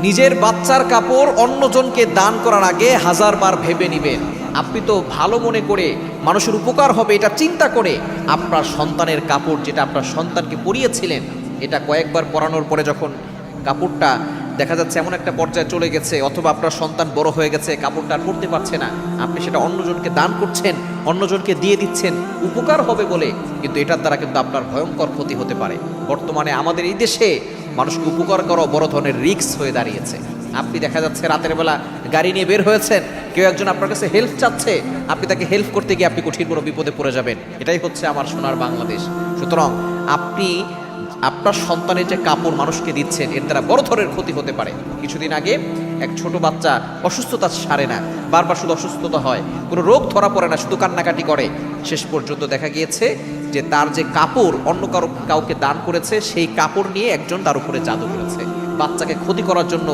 নিজের বাচ্চার কাপড় অন্যজনকে দান করার আগে 1000 বার ভেবে নেবেন। আপনি তো ভালো মনে করে মানুষের উপকার হবে এটা চিন্তা করে আপনার সন্তানের কাপড়, যেটা আপনার সন্তানকে পরিয়েছিলেন, এটা কয়েকবার পরানোর পরে যখন কাপড়টা দেখা যাচ্ছে এমন একটা পর্যায়ে চলে গেছে, অথবা আপনার সন্তান বড় হয়ে গেছে, কাপড়টা আর পরতে পারছে না, আপনি সেটা অন্যজনকে দান করছেন, অন্যজনকে দিয়ে দিচ্ছেন উপকার হবে বলে, কিন্তু এটার দ্বারা কিন্তু আপনার ভয়ঙ্কর ক্ষতি হতে পারে। বর্তমানে আমাদের এই দেশে মানুষকে উপকার করা বড় ধরনের রিস্ক হয়ে দাঁড়িয়েছে। আপনি দেখা যাচ্ছে রাতের বেলা গাড়ি নিয়ে বের হয়েছেন, কেউ একজন আপনার কাছে হেল্প চাচ্ছে, আপনি তাকে হেল্প করতে গিয়ে আপনি কঠিন কোনো বিপদে পড়ে যাবেন। এটাই হচ্ছে আমার সোনার বাংলাদেশ। সুতরাং আপনি আপনার সন্তানের যে কাপড় মানুষকে দিচ্ছেন, এর দ্বারা বড় ধরনের ক্ষতি হতে পারে। কিছুদিন আগে এক ছোট বাচ্চা অসুস্থতা সারে না, বারবার শুধু অসুস্থতা হয়, কোনো রোগ ধরা পড়ে না, শুধু কান্নাকাটি করে। শেষ পর্যন্ত দেখা গিয়েছে যে তার যে কাপড় অন্য কাউকে দান করেছে, সেই কাপড় নিয়ে একজন তার উপরে জাদু করেছে। বাচ্চাকে ক্ষতি করার জন্য